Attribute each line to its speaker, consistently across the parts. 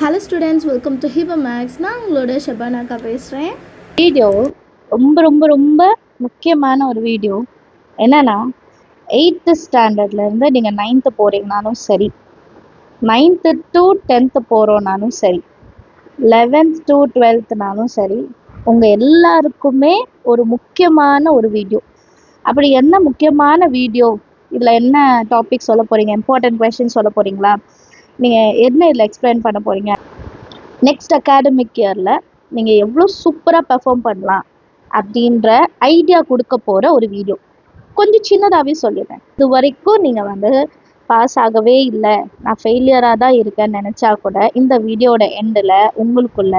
Speaker 1: Hello students, welcome to Hiba maths. நான் உங்களோட ஷபானாக்கா பேசுகிறேன்.
Speaker 2: வீடியோ ரொம்ப ரொம்ப ரொம்ப முக்கியமான ஒரு வீடியோ. என்னன்னா, 8th ஸ்டாண்டர்ட்லேருந்து நீங்கள் 9th போகிறீங்கனாலும் சரி, 9th to 10th போகிறோன்னாலும் சரி, 11th to 12th சரி, உங்கள் எல்லாருக்குமே ஒரு முக்கியமான ஒரு வீடியோ. அப்படி என்ன முக்கியமான வீடியோ? இதில் என்ன டாபிக் சொல்ல போகிறீங்க? இம்பார்ட்டன்ட் கொஷின் சொல்ல போகிறீங்களா? நீங்கள் என்ன இதில் எக்ஸ்பிளைன் பண்ண போகிறீங்க? நெக்ஸ்ட் அகாடமிக் இயரில் நீங்கள் எவ்வளோ சூப்பராக பெர்ஃபார்ம் பண்ணலாம் அப்படின்ற ஐடியா கொடுக்க போகிற ஒரு வீடியோ. கொஞ்சம் சின்னதாகவே சொல்லிடுறேன். இது வரைக்கும் நீங்கள் பாஸ் ஆகவே இல்லை, நான் ஃபெயிலியராக தான் இருக்கேன்னு நினச்சா கூட இந்த வீடியோட எண்டில் உங்களுக்குள்ள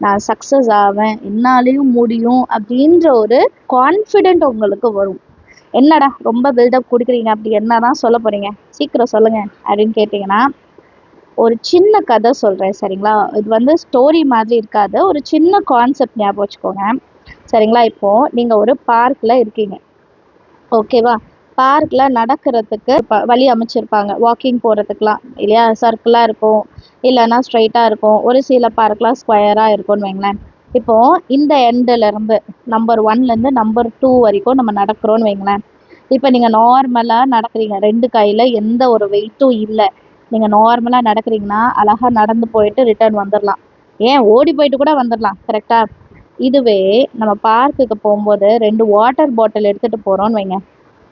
Speaker 2: நான் சக்ஸஸ் ஆவேன், என்னாலேயும் முடியும் அப்படின்ற ஒரு கான்ஃபிடென்ட் உங்களுக்கு வரும். என்னடா ரொம்ப பில்டப் கொடுக்குறீங்க, அப்படி என்ன தான் சொல்ல போகிறீங்க, சீக்கிரம் சொல்லுங்கள் அப்படின்னு கேட்டிங்கன்னா, ஒரு சின்ன கதை சொல்கிறேன் சரிங்களா? இது ஸ்டோரி மாதிரி இருக்காது, ஒரு சின்ன கான்செப்ட் ஞாபகம் வச்சுக்கோங்க சரிங்களா? இப்போது நீங்கள் ஒரு பார்க்கில் இருக்கீங்க, ஓகேவா? பார்க்கில் நடக்கிறதுக்கு வழி அமைச்சிருப்பாங்க, வாக்கிங் போகிறதுக்கெலாம் இல்லையா? சர்க்கிளாக இருக்கும், இல்லைன்னா ஸ்ட்ரைட்டாக இருக்கும். ஒரு சில பார்க்லாம் ஸ்கொயராக இருக்கும்னு வைங்களேன். இப்போது இந்த எண்டுலேருந்து நம்பர் 1லேருந்து நம்பர் 2 வரைக்கும் நம்ம நடக்கிறோன்னு வைங்களேன். இப்போ நீங்கள் நார்மலாக நடக்கிறீங்க, 2 கையில் எந்த ஒரு வெயிட்டும் இல்லை. நீங்கள் நார்மலாக நடக்கிறீங்கன்னா அழகாக நடந்து போயிட்டு ரிட்டர்ன் வந்துடலாம், ஏன் ஓடி போயிட்டு கூட வந்துடலாம், கரெக்டாக? இதுவே நம்ம பார்க்குக்கு போகும்போது 2 வாட்டர் பாட்டில் எடுத்துகிட்டு போகிறோன்னு வைங்க.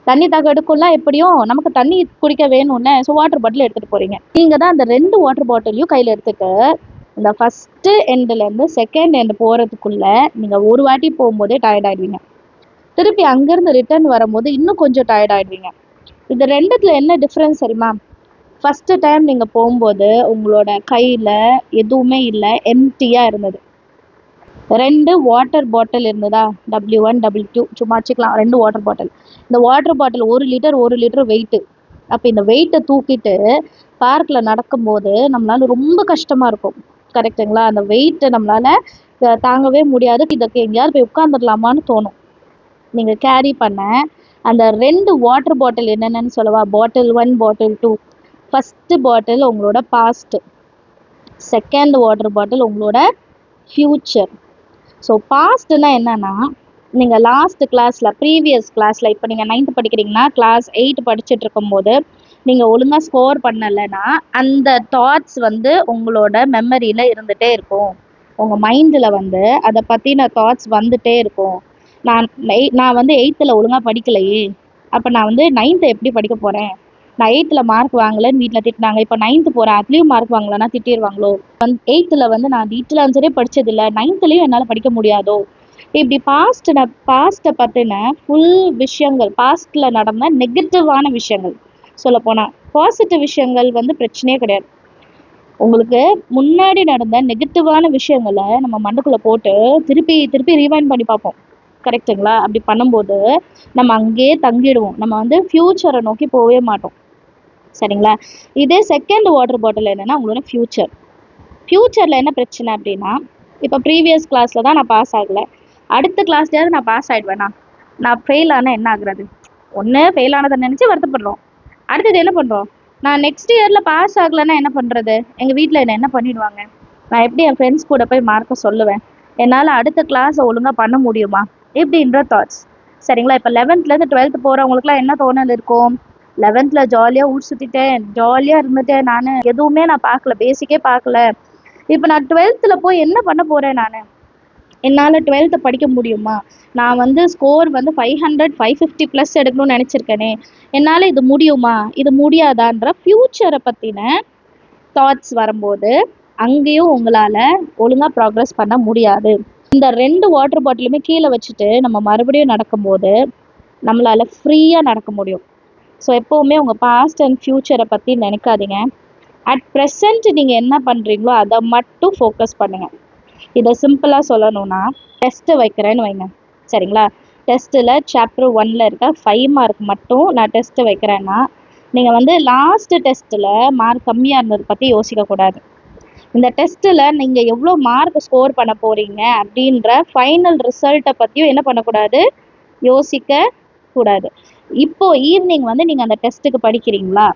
Speaker 2: தண்ணி தாக எடுக்கும்ல, எப்படியும் நமக்கு தண்ணி குடிக்க வேணும்ல, ஸோ வாட்டர் பாட்டில் எடுத்துகிட்டு போகிறீங்க. நீங்கள் தான் அந்த 2 வாட்டர் பாட்டிலையும் கையில் எடுத்துகிட்டு இந்த ஃபஸ்ட்டு எண்டுலேருந்து செகண்ட் எண்டு போகிறதுக்குள்ளே நீங்கள் ஒரு வாட்டி போகும்போதே டயர்ட் ஆகிடுவீங்க. திருப்பி அங்கேருந்து ரிட்டர்ன் வரும்போது இன்னும் கொஞ்சம் டயர்ட் ஆகிடுவீங்க. இது ரெண்டுத்துல என்ன டிஃப்ரென்ஸ் தெரியுமா? ஃபஸ்ட்டு டைம் நீங்கள் போகும்போது உங்களோட கையில் எதுவுமே இல்லை, எம்டியாக இருந்தது. 2 வாட்டர் பாட்டில் இருந்ததா, W1 W2 சும்மா வச்சுக்கலாம், 2 வாட்டர் பாட்டில். இந்த வாட்டர் பாட்டில் 1 லிட்டர் வெயிட்டு. அப்போ இந்த வெயிட்டை தூக்கிட்டு பார்க்கில் நடக்கும்போது நம்மளால ரொம்ப கஷ்டமாக இருக்கும், கரெக்டுங்களா? அந்த வெயிட்டை நம்மளால் தாங்கவே முடியாது. இதுக்கு எங்கேயாவது போய் உட்காந்துடலாமான்னு தோணும். நீங்கள் கேரி பண்ண அந்த 2 வாட்டர் பாட்டில் என்னென்னு சொல்லவா? பாட்டில் 1, பாட்டில் 2. ஃபஸ்ட்டு பாட்டில் உங்களோட பாஸ்ட்டு, செகண்ட் வாட்டர் பாட்டில் உங்களோட ஃப்யூச்சர். ஸோ பாஸ்ட்டுனா என்னன்னா, நீங்கள் லாஸ்ட் கிளாஸில், ப்ரீவியஸ் கிளாஸில், இப்போ நீங்கள் 9th படிக்கிறீங்கன்னா கிளாஸ் 8 படிச்சுட்டு இருக்கும்போது நீங்கள் ஒழுங்காக ஸ்கோர் பண்ணலைன்னா அந்த தாட்ஸ் உங்களோட மெமரியில் இருந்துகிட்டே இருக்கும். உங்கள் மைண்டில் அதை பற்றின தாட்ஸ் வந்துகிட்டே இருக்கும். நான் 8th ஒழுங்காக படிக்கலையே, அப்போ நான் 9th எப்படி படிக்க போகிறேன்? நான் 8th மார்க் வாங்கலைன்னு வீட்டில் திட்டினாங்க, இப்போ 9th போகிறேன், அதுலேயும் மார்க் வாங்கலைன்னா திட்டிடுவாங்களோ? 8th நான் டீட்டெயில் ஆன்சரே படித்ததில்லை, 9thலேயும் என்னால் படிக்க முடியாதோ? இப்படி பாஸ்ட்டை பற்றின ஃபுல் விஷயங்கள், பாஸ்ட்டில் நடந்த நெகட்டிவான விஷயங்கள், சொல்லப்போனால் பாசிட்டிவ் விஷயங்கள் பிரச்சனையே கிடையாது. உங்களுக்கு முன்னாடி நடந்த நெகட்டிவான விஷயங்களை நம்ம மண்டைக்குள்ளே போட்டு திருப்பி திருப்பி ரீவைண்ட் பண்ணி பார்ப்போம், கரெக்டுங்களா? அப்படி பண்ணும்போது நம்ம அங்கேயே தங்கிடுவோம், நம்ம ஃப்யூச்சரை நோக்கி போகவே மாட்டோம், சரிங்களா? இதே செகண்ட் வாட்டர் பாட்டில் என்னென்னா உங்களோட ஃப்யூச்சரில் என்ன பிரச்சனை அப்படின்னா, இப்போ ப்ரீவியஸ் கிளாஸில் தான் நான் பாஸ் ஆகலை, அடுத்த கிளாஸ்லேயாவது நான் பாஸ் ஆகிடுவேண்ணா, நான் ஃபெயில் ஆனால் என்ன ஆகுறது? ஒன்று ஃபெயில் ஆனதை நினச்சி வருத்தப்படுறோம், அடுத்தது என்ன பண்ணுறோம்? நான் நெக்ஸ்ட் இயரில் பாஸ் ஆகலைன்னா என்ன பண்ணுறது? எங்கள் வீட்டில் என்ன பண்ணிடுவாங்க? நான் எப்படி என் ஃப்ரெண்ட்ஸ் கூட போய் மார்க்கை சொல்லுவேன்? என்னால் அடுத்த கிளாஸை ஒழுங்காக பண்ண முடியுமா? இப்படின்ற தாட்ஸ், சரிங்களா? இப்போ 11th 12th போகிறவங்களுக்குலாம் என்ன தோணல் இருக்கும்? 11th ஜாலியாக ஊர் சுற்றிட்டேன், ஜாலியாக இருந்துட்டேன், நான் எதுவுமே பார்க்கல, பேசிக்கே பார்க்கல. இப்போ நான் 12th போய் என்ன பண்ண போகிறேன்? என்னால் 12th படிக்க முடியுமா? நான் ஸ்கோர் 500 550 ப்ளஸ் எடுக்கணும்னு நினச்சிருக்கேனே, என்னால் இது முடியுமா, இது முடியாதான்ற ஃப்யூச்சரை பற்றின தாட்ஸ் வரும்போது அங்கேயும் உங்களால் ஒழுங்காக ப்ராக்ரஸ் பண்ண முடியாது. இந்த 2 வாட்டர் பாட்டிலுமே கீழே வச்சுட்டு நம்ம மறுபடியும் நடக்கும்போது நம்மளால் ஃப்ரீயாக நடக்க முடியும். ஸோ எப்போவுமே உங்கள் பாஸ்ட் அண்ட் ஃப்யூச்சரை பற்றி நினைக்காதீங்க. அட் ப்ரெசண்ட் நீங்கள் என்ன பண்ணுறீங்களோ அதை மட்டும் ஃபோக்கஸ் பண்ணுங்கள். இதை சிம்பிளாக சொல்லணும்னா, டெஸ்ட்டு வைக்கிறேன்னு வைங்க, சரிங்களா? டெஸ்ட்டில் சாப்டர் 1ல் இருக்க 5 மார்க் மட்டும் நான் டெஸ்ட்டு வைக்கிறேன்னா, நீங்கள் லாஸ்ட்டு டெஸ்ட்டில் மார்க் கம்மியாக இருந்ததை பற்றி யோசிக்கக்கூடாது. இந்த டெஸ்ட்டில் நீங்கள் எவ்வளோ மார்க் ஸ்கோர் பண்ண போகிறீங்க அப்படின்ற ஃபைனல் ரிசல்ட்டை பற்றியும் என்ன பண்ணக்கூடாது, யோசிக்க கூடாது. இப்போது ஈவினிங் நீங்கள் அந்த டெஸ்ட்டுக்கு படிக்கிறீங்களா,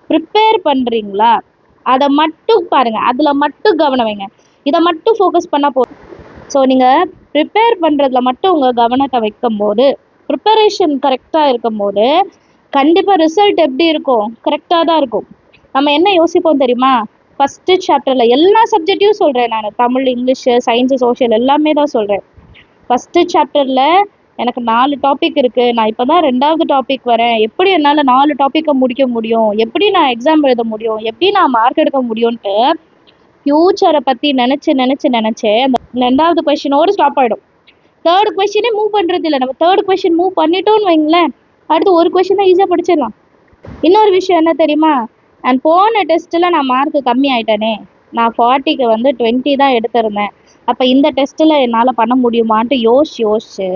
Speaker 2: ப்ரிப்பேர் பண்ணுறீங்களா அதை மட்டும் பாருங்கள், அதில் மட்டும் கவனம் வைங்க. இதை மட்டும் ஃபோக்கஸ் பண்ணால் போதும். ஸோ நீங்கள் ப்ரிப்பேர் பண்ணுறதுல மட்டும் உங்கள் கவனத்தை வைக்கும்போது, ப்ரிப்பரேஷன் கரெக்டாக இருக்கும்போது கண்டிப்பாக ரிசல்ட் எப்படி இருக்கும்? கரெக்டாக தான் இருக்கும். நம்ம என்ன யோசிப்போம் தெரியுமா? ஃபஸ்ட்டு சாப்டரில் எல்லா சப்ஜெக்டையும் சொல்கிறேன் நான், தமிழ், இங்கிலீஷு, சயின்ஸு, சோஷியல் எல்லாமே தான் சொல்கிறேன். ஃபஸ்ட்டு சாப்டரில் எனக்கு 4 டாபிக் இருக்குது, நான் இப்போ தான் 2வது டாபிக் வரேன், எப்படி என்னால் 4 டாப்பிக்கை முடிக்க முடியும், எப்படி நான் எக்ஸாம் எழுத முடியும், எப்படி நான் மார்க் எடுக்க முடியும்ன்ட்டு ஃப்யூச்சரை பற்றி நினச்சி அந்த 2வது கொஷினோடு ஸ்டாப் ஆகிடும். 3rd கொஷினே மூவ் பண்ணுறது இல்லை. நம்ம 3rd கொஷின் மூவ் பண்ணிட்டோன்னு வைங்களேன், அடுத்து ஒரு கொஷின் தான் ஈஸியாக படிச்சிடலாம். இன்னொரு விஷயம் என்ன தெரியுமா? நான் போன டெஸ்ட்டில் நான் மார்க்கு கம்மி ஆகிட்டேனே, நான் 40க்கு 20 தான் எடுத்திருந்தேன், அப்போ இந்த டெஸ்ட்டில் என்னால் பண்ண முடியுமான்ட்டு யோசிச்சு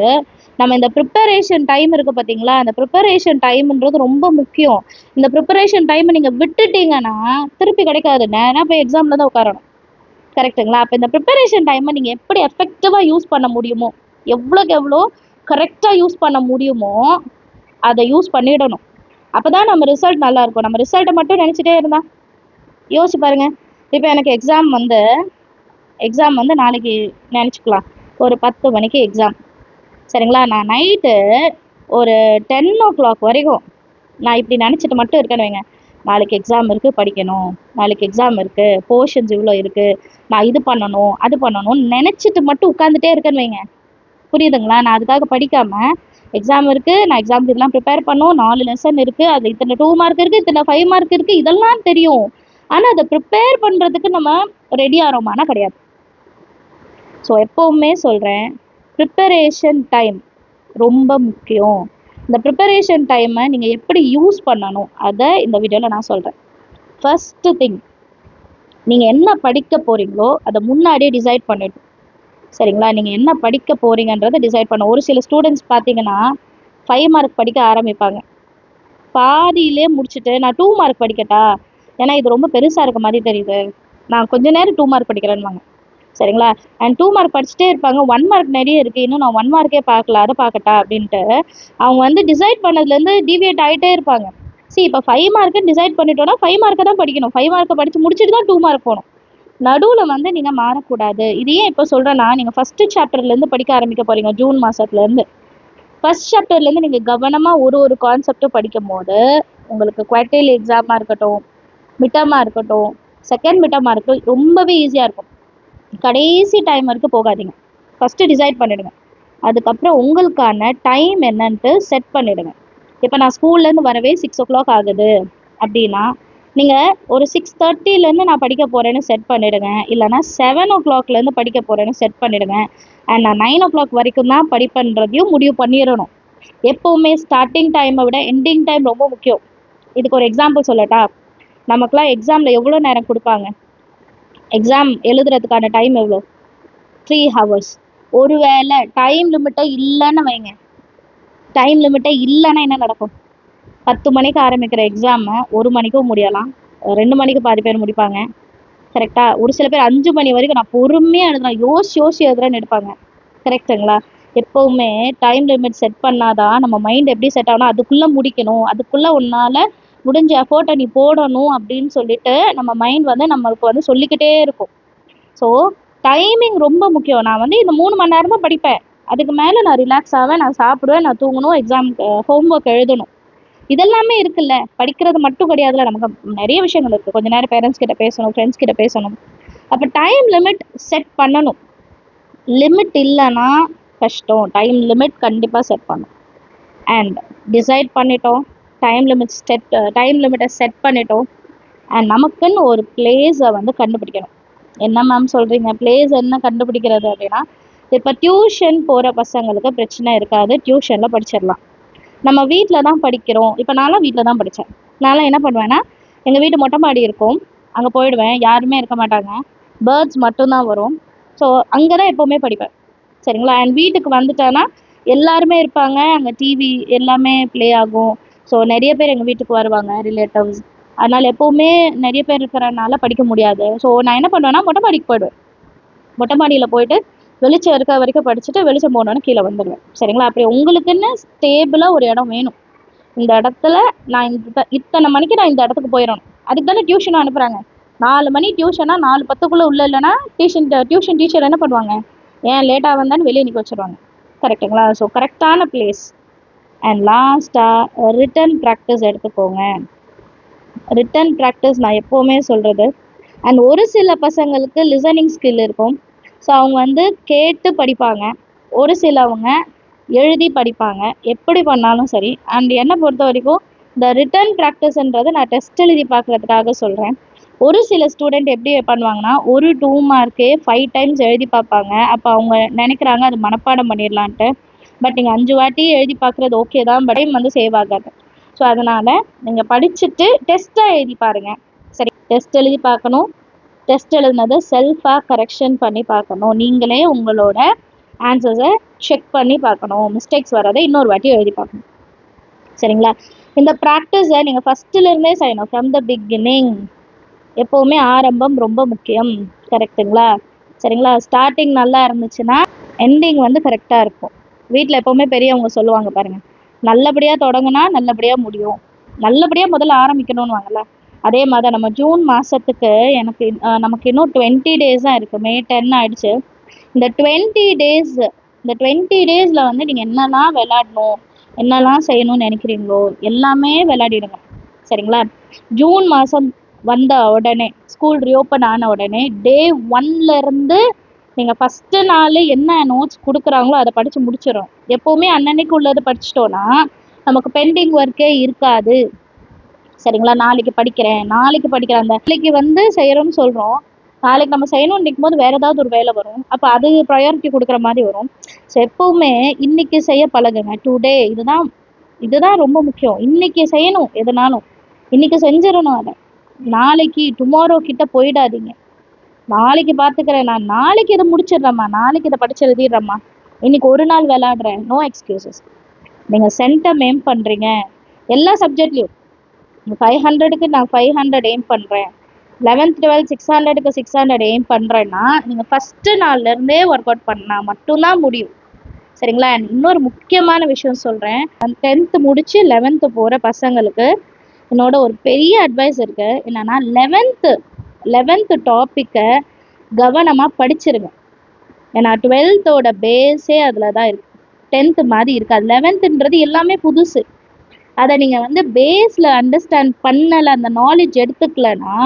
Speaker 2: நம்ம இந்த ப்ரிப்பரேஷன் டைம் இருக்குது பார்த்தீங்களா, அந்த ப்ரிப்பரேஷன் டைம்ன்றது ரொம்ப முக்கியம். இந்த ப்ரிப்பரேஷன் டைமை நீங்கள் விட்டுட்டீங்கன்னா திருப்பி கிடைக்காது, நேராக போய் எக்ஸாமில் தான் உட்காரணும். கரெக்டுங்களா? அப்போ இந்த ப்ரிப்பரேஷன் டைமை நீங்கள் எப்படி எஃபெக்டிவாக யூஸ் பண்ண முடியுமோ, எவ்வளோக்கு எவ்வளோ கரெக்டாக யூஸ் பண்ண முடியுமோ அதை யூஸ் பண்ணிடணும். அப்போ தான் நம்ம ரிசல்ட் நல்லாயிருக்கும். நம்ம ரிசல்ட்டை மட்டும் நினச்சிட்டே இருந்தால் யோசிச்சு பாருங்கள். இப்போ எனக்கு எக்ஸாம் நாளைக்கு நினச்சிக்கலாம், ஒரு 10 மணிக்கு எக்ஸாம், சரிங்களா? நான் நைட்டு ஒரு 10 o'clock வரைக்கும் நான் இப்படி நினச்சிட்டு மட்டும் இருக்கேன்னு வைங்க, நாளைக்கு எக்ஸாம் இருக்குது, படிக்கணும், நாளைக்கு எக்ஸாம் இருக்குது, போர்ஷன்ஸ் இவ்வளோ இருக்குது, நான் இது பண்ணணும் அது பண்ணணும்னு நினச்சிட்டு மட்டும் உட்காந்துட்டே இருக்கேன்னு வைங்க, புரியுதுங்களா? நான் அதுக்காக படிக்காமல், எக்ஸாம் இருக்குது, நான் எக்ஸாமுக்கு இதெல்லாம் ப்ரிப்பேர் பண்ணணும், 4 லெசன் இருக்குது, அது இத்தனை 2 மார்க் இருக்குது, இத்தனை 5 மார்க் இருக்குது, இதெல்லாம் தெரியும். ஆனால் அதை ப்ரிப்பேர் பண்ணுறதுக்கு நம்ம ரெடி ஆகிறோமானா கிடையாது. ஸோ எப்போவுமே சொல்கிறேன், ப்ரிப்பரேஷன் டைம் ரொம்ப முக்கியம். இந்த ப்ரிப்பரேஷன் டைமை நீங்கள் எப்படி யூஸ் பண்ணணும் அதை இந்த வீடியோவில் நான் சொல்கிறேன். ஃபஸ்ட்டு திங், நீங்கள் என்ன படிக்க போகிறீங்களோ அதை முன்னாடியே டிசைட் பண்ணிடணும், சரிங்களா? நீங்கள் என்ன படிக்க போகிறீங்கன்றதை டிசைட் பண்ண. ஒரு சில ஸ்டூடெண்ட்ஸ் பார்த்தீங்கன்னா 5 மார்க் படிக்க ஆரம்பிப்பாங்க, பாதியிலே முடிச்சுட்டு நான் 2 மார்க் படிக்கட்டா, ஏன்னா இது ரொம்ப பெருசாக இருக்க மாதிரி தெரியுது, நான் கொஞ்ச நேரம் 2 மார்க் படிக்கிறேன்னுவாங்க, சரிங்களா? அண்ட் 2 மார்க் படிச்சுட்டே இருப்பாங்க, 1 மார்க் நிறைய இருக்குது, இன்னும் நான் 1 மார்க்கே பார்க்கல, அதை பார்க்கட்டா அப்படின்ட்டு அவங்க டிசைட் பண்ணதுலேருந்து டீவியேட் ஆகிட்டே இருப்பாங்க. இப்போ 5 மார்க்குன்னு டிசைட் பண்ணிட்டோன்னா 5 மார்க்கை தான் படிக்கணும், 5 மார்க்கை படித்து முடிச்சுட்டு தான் 2 மார்க் போகணும். நடுவில் நீங்கள் மாறக்கூடாது. இது ஏன் இப்போ சொல்கிறேன்னா, நீங்கள் ஃபஸ்ட்டு சாப்டர்லேருந்து படிக்க ஆரம்பிக்க போகிறீங்க, ஜூன் மாதத்துலேருந்து. ஃபஸ்ட் சாப்டர்லேருந்து நீங்கள் கவனமாக ஒரு கான்செப்டும் படிக்கும் போது உங்களுக்கு குவார்ட்டர்லி எக்ஸாமாக இருக்கட்டும், மிட்டமாக இருக்கட்டும், செகண்ட் மிட்டமாக இருக்கட்டும், ரொம்பவே ஈஸியாக இருக்கும். கடைசி டைம் வரைக்கும் போகாதீங்க, ஃபஸ்ட்டு டிசைட் பண்ணிவிடுங்க. அதுக்கப்புறம் உங்களுக்கான டைம் என்னன்ட்டு செட் பண்ணிவிடுங்க. இப்போ நான் ஸ்கூல்லேருந்து வரவே 6 o'clock ஆகுது அப்படின்னா, நீங்கள் ஒரு 6:30 நான் படிக்க போகிறேன்னு செட் பண்ணிவிடுங்க, இல்லைனா 7 o'clockலேருந்து படிக்க போகிறேன்னு செட் பண்ணிவிடுங்க. அண்ட் நான் 9 o'clock வரைக்கும் தான் படிப்பேன்றதையும் முடிவு பண்ணிடணும். எப்போவுமே ஸ்டார்டிங் டைமை விட எண்டிங் டைம் ரொம்ப முக்கியம். இதுக்கு ஒரு எக்ஸாம்பிள் சொல்லட்டா? நமக்குலாம் எக்ஸாமில் எவ்வளோ நேரம் கொடுப்பாங்க? எக்ஸாம் எழுதுறதுக்கான டைம் எவ்வளோ? 3 hours. ஒருவேளை டைம் லிமிட்டே இல்லைன்னு வைங்க, டைம் லிமிட்டே இல்லைன்னா என்ன நடக்கும்? 10 மணிக்கு ஆரம்பிக்கிற எக்ஸாமை 1 மணிக்கும் முடியலாம், 2 மணிக்கு பாதி பேர் முடிப்பாங்க, கரெக்டாக? ஒரு சில பேர் 5 மணி வரைக்கும் நான் பொறுமையாக எழுதுறேன், யோசிச்சு எழுதுறேன்னு எடுப்பாங்க, கரெக்டுங்களா? எப்போவுமே டைம் லிமிட் செட் பண்ணாதான் நம்ம மைண்ட் எப்படி செட் ஆகணும், அதுக்குள்ளே முடிக்கணும், அதுக்குள்ளே உன்னால் முடிஞ்ச எஃபோர்ட்டை நீ போடணும் அப்படின்னு சொல்லிட்டு நம்ம மைண்ட் நம்மளுக்கு சொல்லிக்கிட்டே இருக்கும். ஸோ டைமிங் ரொம்ப முக்கியம். நான் இந்த 3 மணி நேரம் தான் படிப்பேன், அதுக்கு மேலே நான் ரிலாக்ஸ் ஆவேன், நான் சாப்பிடுவேன், நான் தூங்கணும், எக்ஸாமுக்கு ஹோம்ஒர்க் எழுதணும், இதெல்லாமே இருக்குல்ல. படிக்கிறது மட்டும் கிடையாதுல்ல, நமக்கு நிறைய விஷயங்கள் இருக்குது. கொஞ்ச நேரம் பேரண்ட்ஸ் கிட்ட பேசணும், ஃப்ரெண்ட்ஸ் கிட்ட பேசணும். அப்போ டைம் லிமிட் செட் பண்ணணும். லிமிட் இல்லைன்னா கஷ்டம், டைம் லிமிட் கண்டிப்பாக செட் பண்ணணும். அண்ட் டிசைட் பண்ணிட்டோம், டைம் லிமிட்டை செட் பண்ணிட்டோம். அண்ட் நமக்குன்னு ஒரு பிளேஸை கண்டுபிடிக்கணும். என்ன மேம் சொல்கிறீங்க, பிளேஸ் என்ன கண்டுபிடிக்கிறது அப்படின்னா, இப்போ டியூஷன் போகிற பசங்களுக்கு பிரச்சனை இருக்காது, டியூஷனில் படிச்சிடலாம். நம்ம வீட்டில் தான் படிக்கிறோம். இப்போ நான்லாம் வீட்டில் தான் படித்தேன். நான்லாம் என்ன பண்ணுவேன்னா, எங்கள் வீட்டு மொட்டை மாடி இருக்கும், அங்கே போயிடுவேன், யாருமே இருக்க மாட்டாங்க, பேர்ட்ஸ் மட்டும்தான் வரும். ஸோ அங்கே தான் எப்போவுமே படிப்பேன், சரிங்களா? அண்ட் வீட்டுக்கு வந்துட்டேன்னா எல்லாருமே இருப்பாங்க, அங்கே டிவி எல்லாமே ப்ளே ஆகும். ஸோ நிறைய பேர் எங்கள் வீட்டுக்கு வருவாங்க, ரிலேட்டிவ்ஸ். அதனால் எப்போவுமே நிறைய பேர் இருக்கிறனால படிக்க முடியாது. ஸோ நான் என்ன பண்ணுவேன்னா, மொட்டை மாடிக்கு போயிடுவேன். மொட்டை மாடியில் போயிட்டு வெளிச்சம் இருக்க வரைக்கும் படிச்சுட்டு வெளிச்சம் போனோன்னு கீழே வந்துடுவேன், சரிங்களா? அப்படி உங்களுக்குன்னு ஸ்டேபிளாக ஒரு இடம் வேணும். இந்த இடத்துல நான் இத்தனை மணிக்கு நான் இந்த இடத்துக்கு போயிடணும், அதுக்கு தானே டியூஷனும் அனுப்புகிறாங்க. 4 மணி டியூஷனா 4:10க்குள்ளே உள்ள இல்லைன்னா டியூஷன் டீச்சர் என்ன பண்ணுவாங்க, ஏன் லேட்டாக வந்தான்னு வெளியே நிற்க வச்சுருவாங்க. கரெக்டுங்களா? ஸோ கரெக்டான பிளேஸ். அண்ட் லாஸ்ட்டாக ரிட்டன் ப்ராக்டிஸ் எடுத்துக்கோங்க. ரிட்டன் ப்ராக்டிஸ் நான் எப்போவுமே சொல்கிறது. அண்ட் ஒரு சில பசங்களுக்கு லிசனிங் ஸ்கில் இருக்கும். ஸோ அவங்க வந்து கேட்டு படிப்பாங்க. ஒரு சிலவங்க எழுதி படிப்பாங்க. எப்படி பண்ணாலும் சரி. அண்ட் என்னை பொறுத்த வரைக்கும் இந்த ரிட்டன் ப்ராக்டிஸ்ன்றது நான் டெஸ்ட் எழுதி பார்க்குறதுக்காக சொல்கிறேன். ஒரு சில ஸ்டூடெண்ட் எப்படி பண்ணுவாங்கன்னா, ஒரு 2 மார்க்கே 5 டைம்ஸ் எழுதி பார்ப்பாங்க. அப்போ அவங்க நினைக்கிறாங்க அது மனப்பாடம் பண்ணிடலான்ட்டு. பட் நீங்கள் 5 வாட்டி எழுதி பார்க்குறது ஓகே தான், பட் டைம் வந்து சேவ் ஆகாது. ஸோ அதனால் நீங்கள் படிச்சுட்டு டெஸ்ட்டாக எழுதி பாருங்கள். சரி, டெஸ்ட் எழுதி பார்க்கணும். டெஸ்ட் எழுதுனதை செல்ஃபாக கரெக்ஷன் பண்ணி பார்க்கணும். நீங்களே உங்களோட ஆன்சர்ஸை செக் பண்ணி பார்க்கணும். மிஸ்டேக்ஸ் வரதை இன்னொரு வாட்டி எழுதி பார்க்கணும். சரிங்களா? இந்த ப்ராக்டிஸை நீங்கள் ஃபஸ்ட்டுலேருந்தே செய்யணும். From the beginning. எப்போவுமே ஆரம்பம் ரொம்ப முக்கியம். கரெக்டுங்களா? சரிங்களா? ஸ்டார்டிங் நல்லா இருந்துச்சுன்னா எண்டிங் வந்து கரெக்டாக இருக்கும். வீட்டில் எப்போவுமே பெரியவங்க சொல்லுவாங்க பாருங்கள், நல்லபடியாக தொடங்கினா நல்லபடியாக முடியும், நல்லபடியாக முதல்ல ஆரம்பிக்கணும்னு வாங்கல்ல. அதே மாதிரி நம்ம ஜூன் மாதத்துக்கு நமக்கு இன்னும் 20 டேஸ் தான் இருக்குது. May 10 ஆயிடுச்சு. இந்த 20 டேஸில் வந்து நீங்கள் என்னெல்லாம் விளையாடணும், என்னெல்லாம் செய்யணும்னு நினைக்கிறீங்களோ எல்லாமே விளையாடிடுங்க. சரிங்களா? ஜூன் மாதம் வந்த உடனே, ஸ்கூல் ரீஓப்பன் ஆன உடனே டே 1லேருந்து நீங்கள் ஃபஸ்ட்டு நாள் என்ன நோட்ஸ் கொடுக்குறாங்களோ அதை படித்து முடிச்சிடும். எப்போவுமே அன்னன்னைக்கு உள்ளது படிச்சிட்டோன்னா நமக்கு பெண்டிங் ஒர்க்கே இருக்காது. சரிங்களா? நாளைக்கு படிக்கிறேன் அந்த நாளைக்கு வந்து செய்கிறோம்னு சொல்கிறோம். நாளைக்கு நம்ம செய்யணும்னு நினைக்கும் போது வேறு ஏதாவது ஒரு வேலை வரும். அப்போ அது ப்ரையாரிட்டி கொடுக்குற மாதிரி வரும். ஸோ எப்போவுமே இன்றைக்கி செய்ய பழகுங்க. டுடே இதுதான் ரொம்ப முக்கியம். இன்றைக்கி செய்யணும். எதுனாலும் இன்றைக்கி செஞ்சிடணும். அதை நாளைக்கு டுமாரோ கிட்ட போயிடாதீங்க. நாளைக்கு பார்த்துக்கிறேன், நான் நாளைக்கு இதை முடிச்சிடுறேம்மா, நாளைக்கு இதை படிச்சு எழுதிடுறேம்மா, இன்னைக்கு ஒரு நாள் விளையாடுறேன். No excuses. நீங்கள் சென்டம் எய்ம் பண்ணுறீங்க எல்லா சப்ஜெக்ட்லேயும். 500க்கு நான் 500 எய்ம் பண்ணுறேன், 11th 12th 600க்கு 600 எய்ம் பண்ணுறேன்னா நீங்கள் ஃபஸ்ட்டு நாள்லேருந்தே ஒர்க் அவுட் பண்ணால் மட்டும்தான் முடியும். சரிங்களா? இன்னொரு முக்கியமான விஷயம் சொல்கிறேன். 10th முடித்து 11th போகிற பசங்களுக்கு என்னோட ஒரு பெரிய அட்வைஸ் இருக்குது. என்னென்னா 11th டாப்பிக்கை கவனமாக படிச்சிருங்க. ஏன்னா 12th பேஸே அதில் தான் இருக்குது. 10th மாதிரி இருக்காது. 11th எல்லாமே புதுசு. அதை நீங்கள் வந்து பேஸில் அண்டர்ஸ்டாண்ட் பண்ணலை, அந்த நாலேஜ் எடுத்துக்கலன்னா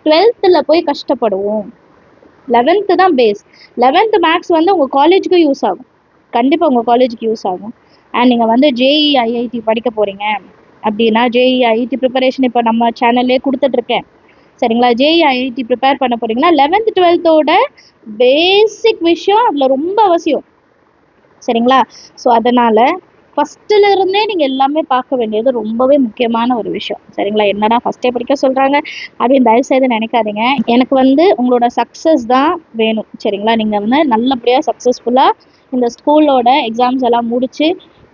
Speaker 2: 12th போய் கஷ்டப்படுவோம். 11th தான் பேஸ். 11th மேக்ஸ் வந்து உங்கள் காலேஜுக்கு யூஸ் ஆகும். கண்டிப்பாக உங்கள் காலேஜுக்கு யூஸ் ஆகும். அண்ட் நீங்கள் வந்து JEE IIT படிக்க போகிறீங்க அப்படின்னா, JEE IIT ப்ரிப்பரேஷன் இப்போ நம்ம சேனல்லே கொடுத்துட்ருக்கேன். சரிங்களா? JEE IIT ப்ரிப்பேர் பண்ண போகிறீங்கன்னா 11th 12th பேசிக் விஷயம் அதில் ரொம்ப அவசியம். சரிங்களா? ஸோ அதனால் ஃபஸ்ட்டுலேருந்தே நீங்கள் எல்லாமே பார்க்க வேண்டியது ரொம்பவே முக்கியமான ஒரு விஷயம். சரிங்களா? என்னடா ஃபஸ்ட்டே படிக்க சொல்கிறாங்க அப்படின்னு தயவுசெய்து நினைக்காதீங்க. எனக்கு வந்து உங்களோட சக்ஸஸ் தான் வேணும். சரிங்களா? நீங்கள் வந்து நல்லபடியாக சக்ஸஸ்ஃபுல்லாக இந்த ஸ்கூலோட எக்ஸாம்ஸ் எல்லாம் முடித்து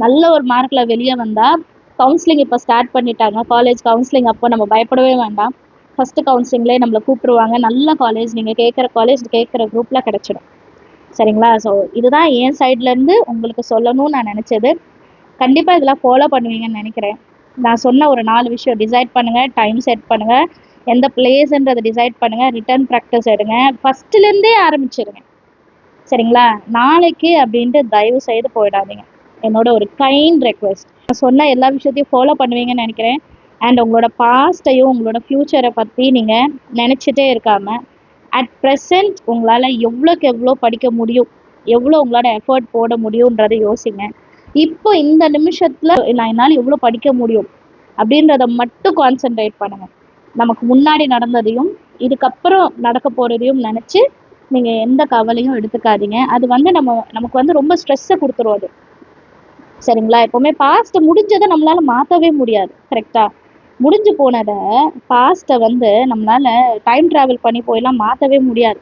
Speaker 2: நல்ல ஒரு மார்க்கில் வெளியே வந்தால், கவுன்சிலிங் இப்போ ஸ்டார்ட் பண்ணிட்டாங்க. காலேஜ் கவுன்சிலிங் அப்போ நம்ம பயப்படவே வேண்டாம். ஃபஸ்ட்டு கவுன்சிலிங்லேயே நம்மளை கூப்பிடுவாங்க. நல்ல காலேஜ், நீங்கள் கேட்குற காலேஜ் கேட்குற குரூப்பில் கிடச்சிடும். சரிங்களா? ஸோ இதுதான் என் சைட்லேருந்து உங்களுக்கு சொல்லணும்னு நான் நினச்சது. கண்டிப்பாக இதெல்லாம் ஃபாலோ பண்ணுவீங்கன்னு நினைக்கிறேன். நான் சொன்ன ஒரு 4 விஷயம் டிசைட் பண்ணுங்கள், டைம் செட் பண்ணுங்கள், எந்த பிளேஸ்ன்றதை டிசைட் பண்ணுங்கள், ரிட்டன் ப்ராக்டிஸ் எடுங்க, ஃபஸ்ட்டுலேருந்தே ஆரம்பிச்சிடுங்க. சரிங்களா? நாளைக்கு அப்படின்ட்டு தயவு செய்து போயிடாதீங்க. என்னோட ஒரு கைண்ட் ரெக்வெஸ்ட். நான் சொன்ன எல்லா விஷயத்தையும் ஃபாலோ பண்ணுவீங்கன்னு நினைக்கிறேன். அண்ட் உங்களோட பாஸ்ட்டையும் உங்களோட ஃப்யூச்சரை பற்றி நீங்கள் நினச்சிட்டே இருக்காமல், அட் ப்ரெசண்ட் உங்களால் எவ்வளோக்கு எவ்வளோ படிக்க முடியும், எவ்வளோ உங்களோட எஃபர்ட் போட முடியுன்றதை யோசிங்க. இப்போ இந்த நிமிஷத்தில் நான் என்னால் எவ்வளோ படிக்க முடியும் அப்படின்றத மட்டும் கான்சென்ட்ரேட் பண்ணுங்கள். நமக்கு முன்னாடி நடந்ததையும் இதுக்கப்புறம் நடக்க போகிறதையும் நினச்சி நீங்கள் எந்த கவலையும் எடுத்துக்காதீங்க. அது வந்து நமக்கு வந்து ரொம்ப ஸ்ட்ரெஸ்ஸை கொடுத்துரும் அது. சரிங்களா? எப்போவுமே பாஸ்ட்டை முடிஞ்சதை நம்மளால் மாற்றவே முடியாது. கரெக்டாக? முடிஞ்சு போனதை பாஸ்ட்டை வந்து நம்மளால் டைம் ட்ராவல் பண்ணி போயெல்லாம் மாற்றவே முடியாது.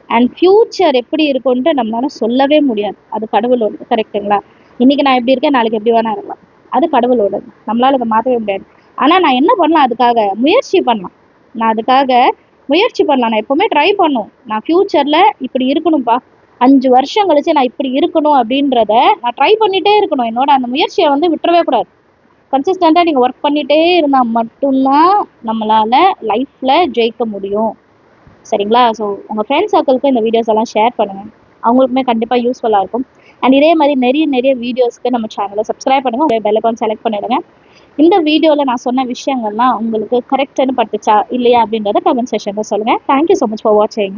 Speaker 2: அண்ட் ஃப்யூச்சர் எப்படி இருக்குன்ட்டு நம்மளால் சொல்லவே முடியாது. அது கடவுளோடது. கரெக்டுங்களா? இன்றைக்கி நான் எப்படி இருக்கேன், நாளைக்கு எப்படி வேணா இருக்கலாம். அது கடவுளோடது. நம்மளால் அதை மாற்றவே முடியாது. ஆனால் நான் என்ன பண்ணலாம், அதுக்காக முயற்சி பண்ணலாம். நான் எப்போவுமே ட்ரை பண்ணும். நான் ஃப்யூச்சரில் இப்படி இருக்கணும்ப்பா, 5 வருஷம் கழிச்சு நான் இப்படி இருக்கணும் அப்படின்றத நான் ட்ரை பண்ணிகிட்டே இருக்கணும். என்னோட அந்த முயற்சியை வந்து விட்டுறவே கூடாது. கன்சிஸ்டண்ட்டாக நீங்கள் ஒர்க் பண்ணிகிட்டே இருந்தால் மட்டும்தான் நம்மளால் லைஃப்பில் ஜெயிக்க முடியும். சரிங்களா? ஸோ உங்கள் ஃப்ரெண்ட்ஸ் சர்க்கிளுக்கு இந்த வீடியோஸ் எல்லாம் ஷேர் பண்ணுங்கள். அவங்களுக்குமே கண்டிப்பாக யூஸ்ஃபுல்லாக இருக்கும். அண்ட் இதே மாதிரி நிறைய வீடியோஸ்க்கு நம்ம சேனலை சப்ஸ்கிரைப் பண்ணுங்கள். உங்கள் பெல் ஐகான் செலக்ட் பண்ணிடுங்க. இந்த வீடியோவில் நான் சொன்ன விஷயங்கள்லாம் உங்களுக்கு கரெக்டுன்னு பட்டுச்சா இல்லையா அப்படின்றத கமெண்ட் செக்ஷனில் சொல்லுங்கள். தேங்க்யூ ஸோ மச் ஃபார் வாட்சிங்.